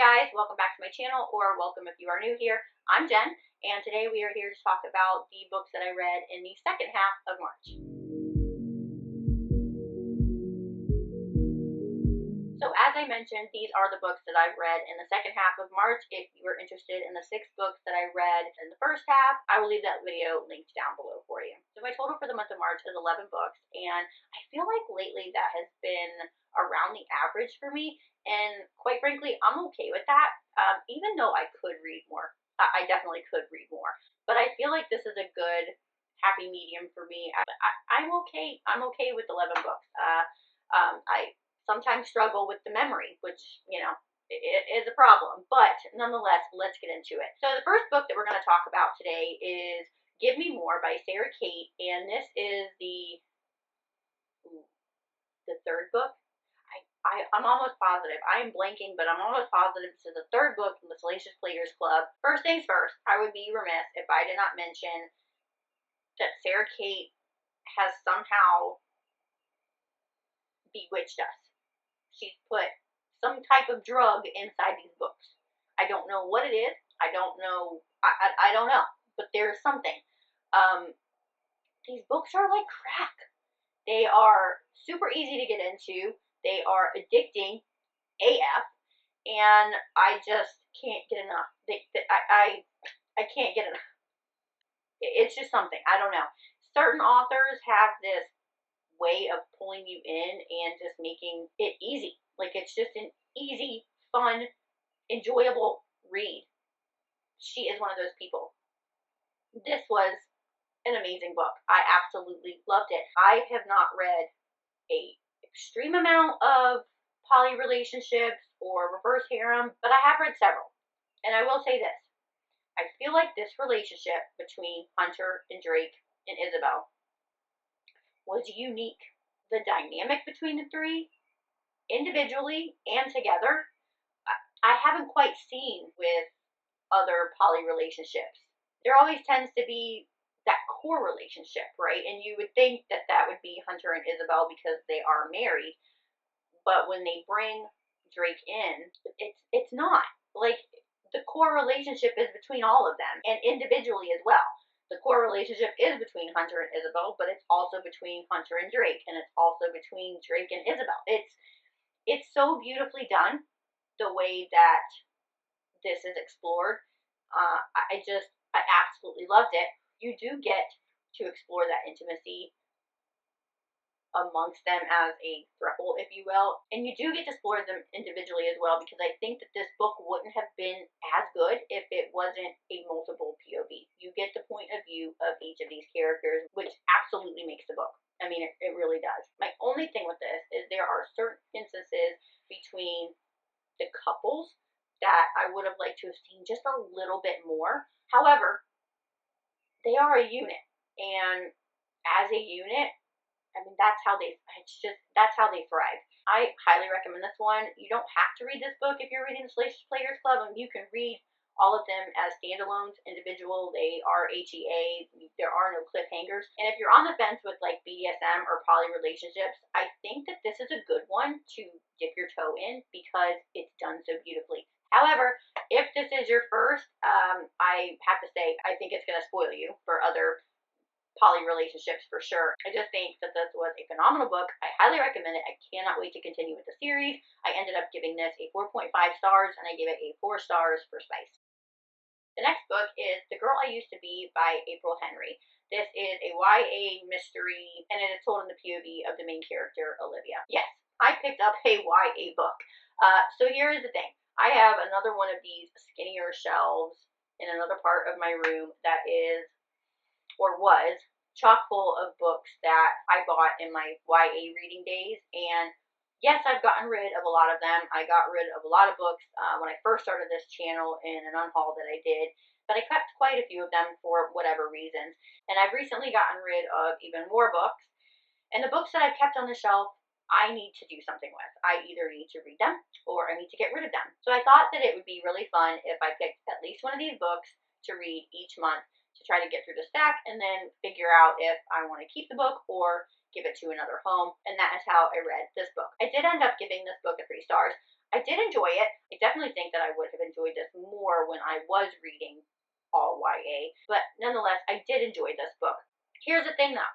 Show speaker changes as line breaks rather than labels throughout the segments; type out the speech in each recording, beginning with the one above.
guys, welcome back to my channel, or welcome if you are new here. I'm Jen, and today we are here to talk about the books that I read in the second half of March. So as I mentioned, these are the books that I've read in the second half of March. If you are interested in the 6 books that I read in the first half, I will leave that video linked down below for you. So my total for the month of March is 11 books, and I feel like lately that has been around the average for me. And quite frankly, I'm okay with that, even though I could read more. I definitely could read more. But I feel like this is a good happy medium for me. I'm okay. I'm okay with 11 books. I sometimes struggle with the memory, which, you know, it is a problem. But nonetheless, let's get into it. So the first book that we're going to talk about today is Give Me More by Sara Cate. And this is the third book. I'm almost positive. I am blanking, but I'm almost positive this is the third book from the Salacious Players Club. First things first, I would be remiss if I did not mention that Sara Cate has somehow bewitched us. She's put some type of drug inside these books. I don't know what it is. I don't know. I don't know. But there's something. These books are like crack. They are super easy to get into. They are addicting AF, and I just can't get enough. I can't get enough. It's just something. I don't know. Certain authors have this way of pulling you in and just making it easy. Like, it's just an easy, fun, enjoyable read. She is one of those people. This was an amazing book. I absolutely loved it. I have not read a extreme amount of poly relationships or reverse harem, but I have read several. And I will say this. I feel like this relationship between Hunter and Drake and Isabel was unique. The dynamic between the three, individually and together, I haven't quite seen with other poly relationships. There always tends to be that core relationship, right? And you would think that that would be Hunter and Isabel because they are married, but when they bring Drake in, it's not. Like, the core relationship is between all of them, and individually as well. The core relationship is between Hunter and Isabel, but it's also between Hunter and Drake, and it's also between Drake and Isabel. It's so beautifully done, the way that this is explored. I absolutely loved it. You do get to explore that intimacy amongst them as a throuple, if you will. And you do get to explore them individually as well, because I think that this book wouldn't have been as good if it wasn't a multiple POV. You get the point of view of each of these characters, which absolutely makes the book. I mean, it really does. My only thing with this is there are certain instances between the couples that I would have liked to have seen just a little bit more. However, they are a unit, and as a unit, I mean, that's how they thrive. I highly recommend this one. You don't have to read this book if you're reading the Salacious Players Club. I mean, you can read all of them as standalones, individual. They are HEA. There are no cliffhangers. And if you're on the fence with like BDSM or poly relationships, I think that this is a good one to dip your toe in because it's done so beautifully. However, if this is your first, I have to say, I think it's going to spoil you for other poly relationships for sure. I just think that this was a phenomenal book. I highly recommend it. I cannot wait to continue with the series. I ended up giving this a 4.5 stars, and I gave it a 4 stars for spice. The next book is The Girl I Used to Be by April Henry. This is a YA mystery, and it is told in the POV of the main character, Olivia. Yes, I picked up a YA book. So here is the thing. I have another one of these skinnier shelves in another part of my room that is, or was, chock full of books that I bought in my YA reading days. And yes, I've gotten rid of a lot of them. I got rid of a lot of books when I first started this channel in an unhaul that I did, but I kept quite a few of them for whatever reasons. And I've recently gotten rid of even more books. And the books that I've kept on the shelf, I need to do something with. I either need to read them or I need to get rid of them. So I thought that it would be really fun if I picked at least one of these books to read each month to try to get through the stack and then figure out if I want to keep the book or give it to another home. And that is how I read this book. I did end up giving this book a 3 stars. I did enjoy it. I definitely think that I would have enjoyed this more when I was reading all YA, but nonetheless, I did enjoy this book. Here's the thing, though.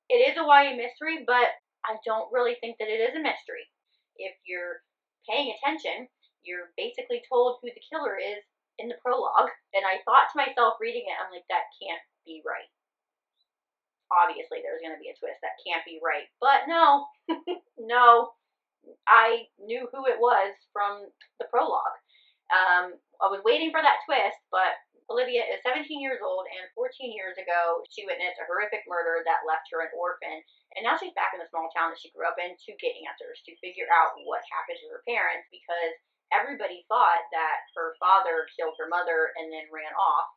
It is a YA mystery, but I don't really think that it is a mystery. If you're paying attention, you're basically told who the killer is in the prologue, and I thought to myself reading it, I'm like, that can't be right. Obviously, there's going to be a twist. That can't be right. But no, no, I knew who it was from the prologue. I was waiting for that twist, but Olivia is 17 years old, and 14 years ago, she witnessed a horrific murder that left her an orphan, and now she's back in the small town that she grew up in to get answers, to figure out what happened to her parents, because everybody thought that her father killed her mother and then ran off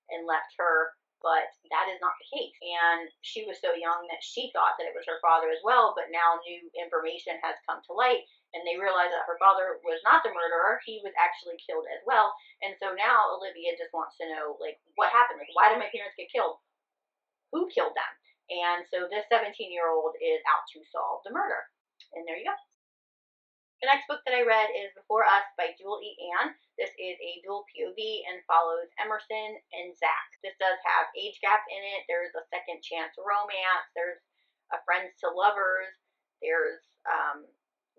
and left her, but that is not the case. And she was so young that she thought that it was her father as well, but now new information has come to light, and they realized that her father was not the murderer. He was actually killed as well. And so now Olivia just wants to know, like, what happened? Like, why did my parents get killed? Who killed them? And so this 17-year-old is out to solve the murder. And there you go. The next book that I read is Before Us by Jewel E. Ann. This is a dual POV and follows Emerson and Zach. This does have age gap in it. There's a second chance romance. There's a friends to lovers. There's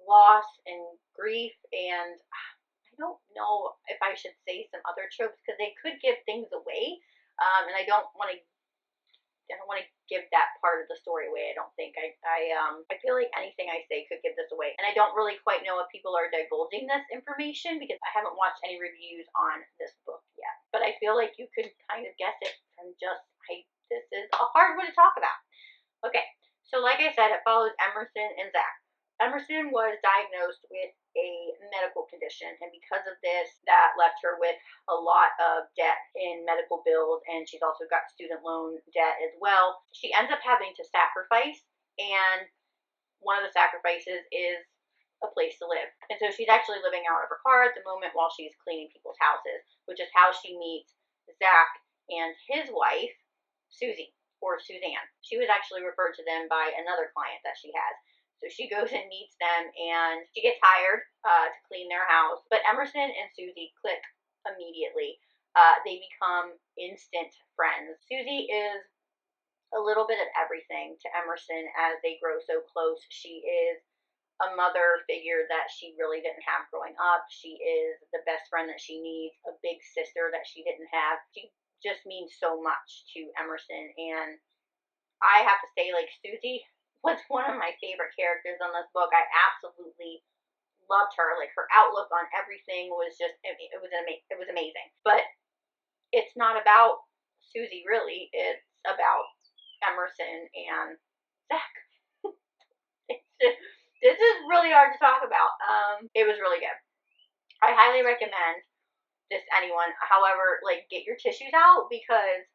loss and grief, and I don't know if I should say some other tropes because they could give things away, and I don't want to give that part of the story away. I don't think I feel like anything I say could give this away, and I don't really quite know if people are divulging this information because I haven't watched any reviews on this book yet. But I feel like you could kind of guess it from just this is a hard one to talk about. Okay, so like I said, it follows Emerson and Zach. Emerson was diagnosed with a medical condition, and because of this, that left her with a lot of debt in medical bills, and she's also got student loan debt as well. She ends up having to sacrifice, and one of the sacrifices is a place to live. And so she's actually living out of her car at the moment while she's cleaning people's houses, which is how she meets Zach and his wife, Susie, or Suzanne. She was actually referred to them by another client that she has. So she goes and meets them, and she gets hired to clean their house. But Emerson and Susie click immediately. They become instant friends. Susie is a little bit of everything to Emerson as they grow so close. She is a mother figure that she really didn't have growing up. She is the best friend that she needs, a big sister that she didn't have. She just means so much to Emerson, and I have to say, like, Susie was one of my favorite characters on this book. I absolutely loved her. Like, her outlook on everything was just, it was amazing. But it's not about Susie, really. It's about Emerson and Zach. This is really hard to talk about. It was really good. I highly recommend this to anyone. However, like, get your tissues out because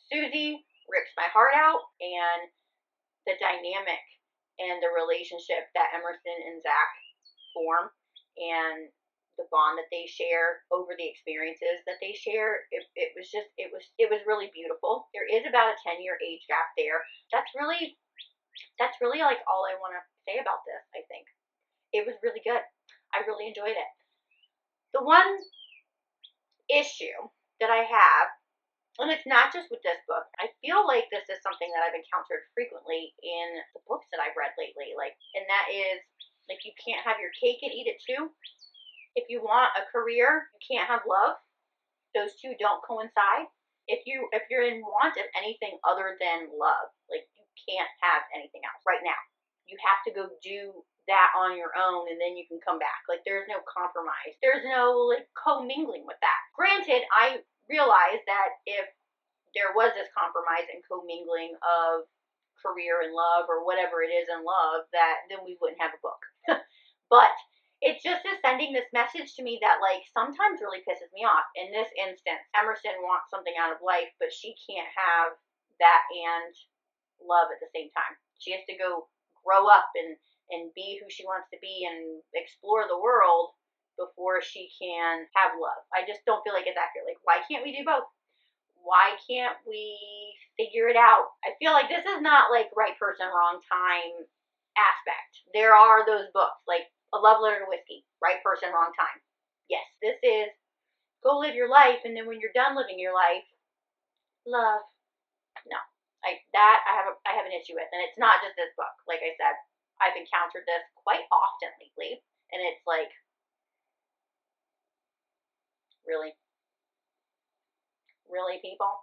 Susie rips my heart out, and the dynamic and the relationship that Emerson and Zach form and the bond that they share over the experiences that they share, it was really beautiful. There is about a 10-year age gap there. That's really like all I want to say about this, I think. It was really good. I really enjoyed it. The one issue that I have, and it's not just with this book, I feel like this is something that I've encountered frequently in the books that I've read lately, and that is, like, you can't have your cake and eat it too. If you want a career, you can't have love. Those two don't coincide. If you're in want of anything other than love, like, you can't have anything else right now. You have to go do that on your own, and then you can come back. Like, there's no compromise. There's no, like, commingling with that. Granted, I realize that if there was this compromise and commingling of career and love, or whatever it is in love, that then we wouldn't have a book. But it just is sending this message to me that, like, sometimes really pisses me off. In this instance, Emerson wants something out of life, but she can't have that and love at the same time. She has to go grow up and be who she wants to be and explore the world before she can have love. I just don't feel like it's accurate. Like, why can't we do both? Why can't we figure it out? I feel like this is not like right person, wrong time aspect. There are those books. Like, A love letter to whiskey. Right person, wrong time. Yes, this is go live your life, and then when you're done living your life, love. No, I have an issue with, and it's not just this book. Like I said, I've encountered this quite often lately, and it's like, really, really, people.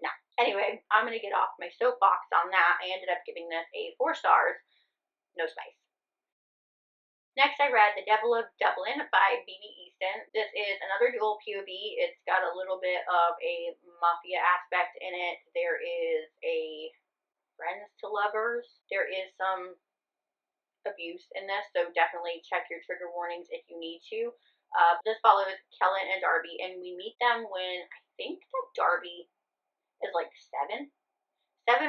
No. Anyway, I'm gonna get off my soapbox on that. I ended up giving this a 4 stars, no spice. Next, I read The Devil of Dublin by B.B. Easton. This is another dual POV. It's got a little bit of a mafia aspect in it. There is a friends to lovers. There is some abuse in this, so definitely check your trigger warnings if you need to. This follows Kellen and Darby, and we meet them when I think that Darby is like 7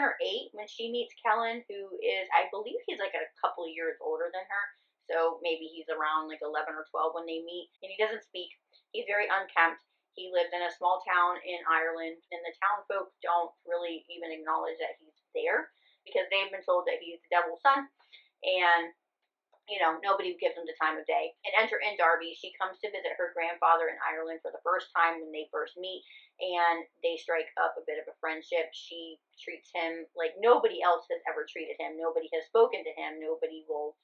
or 8 when she meets Kellen, who is, I believe he's like a couple of years older than her. So maybe he's around like 11 or 12 when they meet. And he doesn't speak. He's very unkempt. He lives in a small town in Ireland, and the town folk don't really even acknowledge that he's there because they've been told that he's the devil's son. And you know, nobody gives them the time of day. And enter in Darby. She comes to visit her grandfather in Ireland for the first time when they first meet, and they strike up a bit of a friendship. She treats him like nobody else has ever treated him. Nobody has spoken to him. Nobody will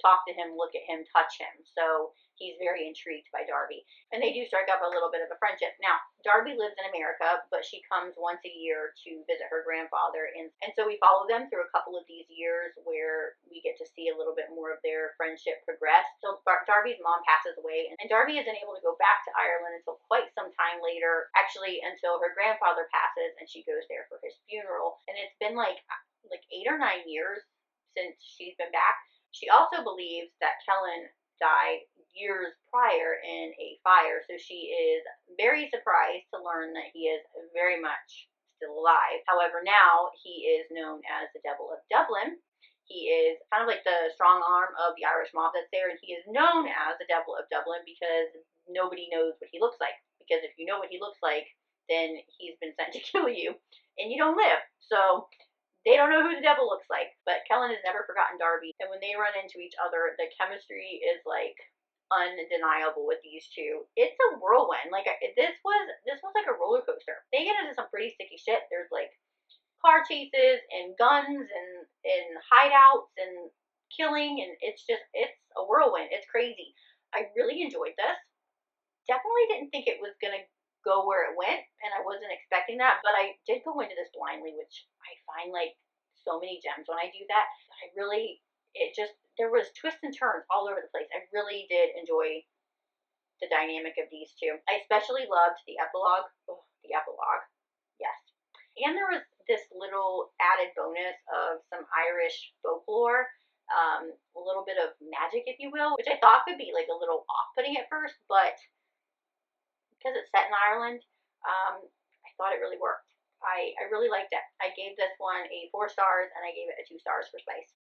talk to him, look at him, touch him. So he's very intrigued by Darby. And they do strike up a little bit of a friendship. Now, Darby lives in America, but she comes once a year to visit her grandfather. And so we follow them through a couple of these years where we get to see a little bit more of their friendship progress. So Darby's mom passes away, and Darby isn't able to go back to Ireland until quite some time later, actually until her grandfather passes, and she goes there for his funeral. And it's been like 8 or 9 years since she's been back. She also believes that Kellen died years prior in a fire, so she is very surprised to learn that he is very much still alive. However, now he is known as the Devil of Dublin. He is kind of like the strong arm of the Irish mob that's there, and he is known as the Devil of Dublin because nobody knows what he looks like. Because if you know what he looks like, then he's been sent to kill you, and you don't live. So they don't know who the devil looks like, but Kellen has never forgotten Darby, and when they run into each other, the chemistry is like undeniable with these two. It's a whirlwind. Like this was like a roller coaster. They get into some pretty sticky shit. There's like car chases and guns and hideouts and killing, and it's a whirlwind. It's crazy. I really enjoyed this. Definitely didn't think it was gonna go where it went, and I wasn't expecting that, but I did go into this blindly, which I find like so many gems when I do that. But there was twists and turns all over the place. I really did enjoy the dynamic of these two. I especially loved the epilogue. Oh, the epilogue. Yes. And there was this little added bonus of some Irish folklore, a little bit of magic, if you will, which I thought could be like a little off-putting at first, but because it's set in Ireland, I thought it really worked. I really liked it. I gave this one a 4 stars, and I gave it a 2 stars for spice.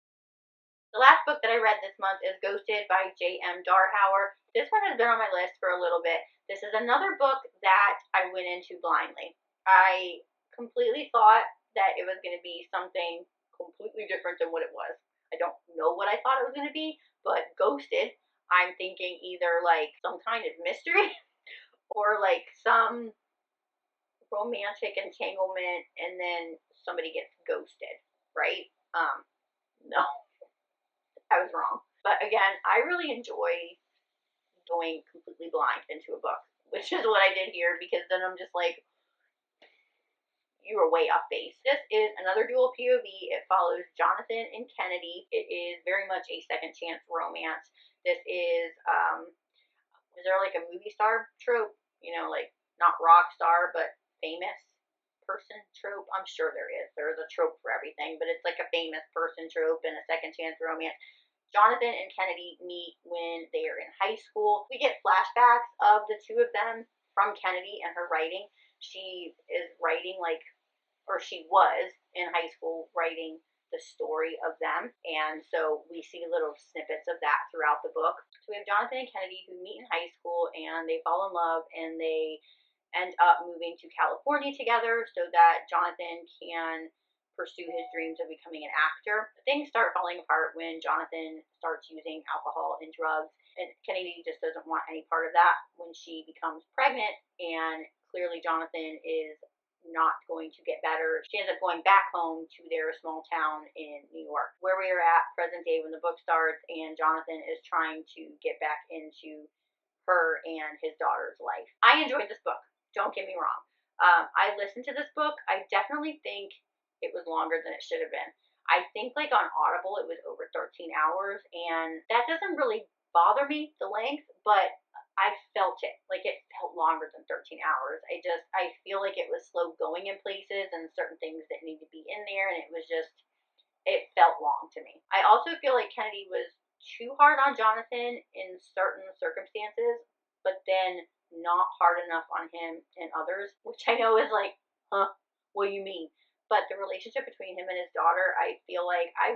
The last book that I read this month is Ghosted by J.M. Darhower. This one has been on my list for a little bit. This is another book that I went into blindly. I completely thought that it was going to be something completely different than what it was. I don't know what I thought it was going to be, but Ghosted, I'm thinking either like some kind of mystery or like some romantic entanglement and then somebody gets ghosted, right? No, I was wrong. But again, I really enjoy going completely blind into a book, which is what I did here, because then I'm just like, you were way off base. This is another dual POV. It follows Jonathan and Kennedy. It is very much a second chance romance. This is there like a movie star trope? You know, like not rock star, but famous person trope. I'm sure there is. There's a trope for everything, but it's like a famous person trope and a second chance romance. Jonathan and Kennedy meet when they are in high school. We get flashbacks of the two of them from Kennedy and her writing. She is writing she was in high school writing the story of them, and so we see little snippets of that throughout the book. So we have Jonathan and Kennedy who meet in high school, and they fall in love, and they end up moving to California together so that Jonathan can pursue his dreams of becoming an actor. Things start falling apart when Jonathan starts using alcohol and drugs, and Kennedy just doesn't want any part of that when she becomes pregnant, and clearly Jonathan is not going to get better. She ends up going back home to their small town in New York, where we are at present day when the book starts, and Jonathan is trying to get back into her and his daughter's life. I enjoyed this book. Don't get me wrong. I listened to this book. I definitely think it was longer than it should have been. I think like on Audible it was over 13 hours, and that doesn't really bother me, the length, but I felt it. Like it felt longer than 13 hours. I feel like it was slow going in places and certain things that need to be in there, and it felt long to me. I also feel like Kennedy was too hard on Jonathan in certain circumstances, but then not hard enough on him in others, which I know is like, huh, what do you mean? But the relationship between him and his daughter, I feel like I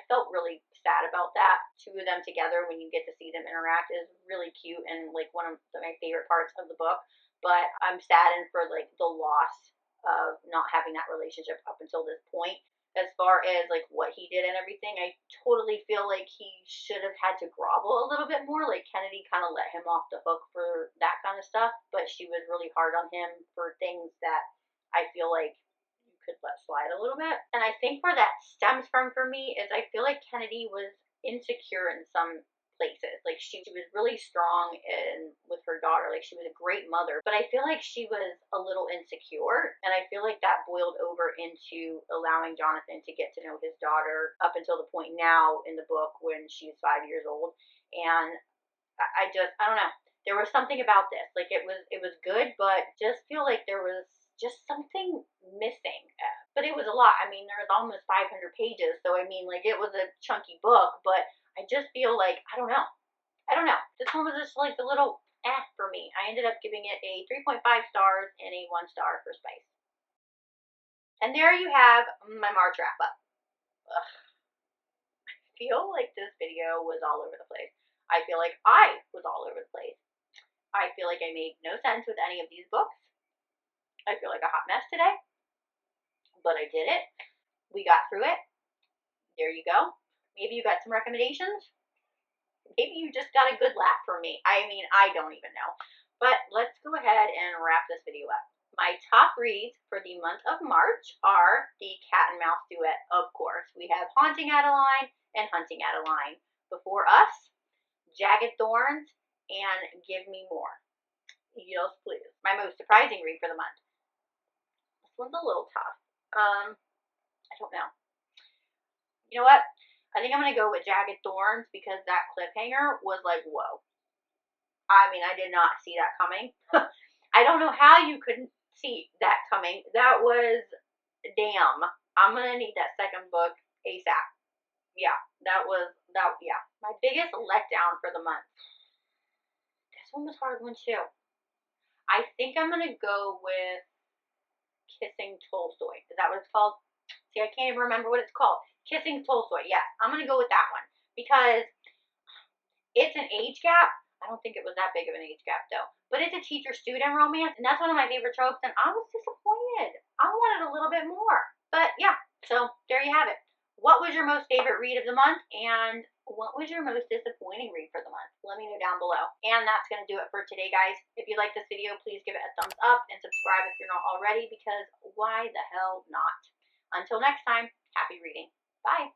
felt really sad about that. Two of them together, when you get to see them interact, is really cute and like one of my favorite parts of the book. But I'm saddened for like the loss of not having that relationship up until this point. As far as like what he did and everything, I totally feel like he should have had to grovel a little bit more. Like Kennedy kind of let him off the hook for that kind of stuff, but she was really hard on him for things that I feel like you could let slide a little bit. And I think where that stems from for me is I feel like Kennedy was insecure in some places. Like she was really strong with her daughter. Like she was a great mother, but I feel like she was a little insecure, and I feel like that boiled over into allowing Jonathan to get to know his daughter up until the point now in the book when she's 5 years old. And I don't know. There was something about this. Like it was good, but just feel like there was just something missing. But it was a lot. I mean, there was almost 500 pages, so I mean, like it was a chunky book, but I just feel like, I don't know. This one was just like a little for me. I ended up giving it a 3.5 stars and a 1 star for spice. And there you have my March wrap up. Ugh. I feel like this video was all over the place. I feel like I was all over the place. I feel like I made no sense with any of these books. I feel like a hot mess today, but I did it. We got through it. There you go. Maybe you got some recommendations. Maybe you just got a good laugh from me. I mean, I don't even know. But let's go ahead and wrap this video up. My top reads for the month of March are the Cat and Mouse duet, of course. We have Haunting Adeline and Hunting Adeline. Before Us, Jagged Thorns, and Give Me More. Yes, please. My most surprising read for the month. This one's a little tough. I don't know. You know what? I think I'm going to go with Jagged Thorns because that cliffhanger was like, whoa. I mean, I did not see that coming. I don't know how you couldn't see that coming. That was, damn. I'm going to need that second book ASAP. Yeah, yeah. My biggest letdown for the month. This one was a hard one too. I think I'm going to go with Kissing Tolstoy. Is that what it's called? See, I can't even remember what it's called. Kissing Tolstoy. Yes, I'm going to go with that one because it's an age gap. I don't think it was that big of an age gap though. But it's a teacher-student romance, and that's one of my favorite tropes, and I was disappointed. I wanted a little bit more. But yeah, so there you have it. What was your most favorite read of the month, and what was your most disappointing read for the month? Let me know down below. And that's going to do it for today, guys. If you like this video, please give it a thumbs up and subscribe if you're not already, because why the hell not? Until next time, happy reading. Bye.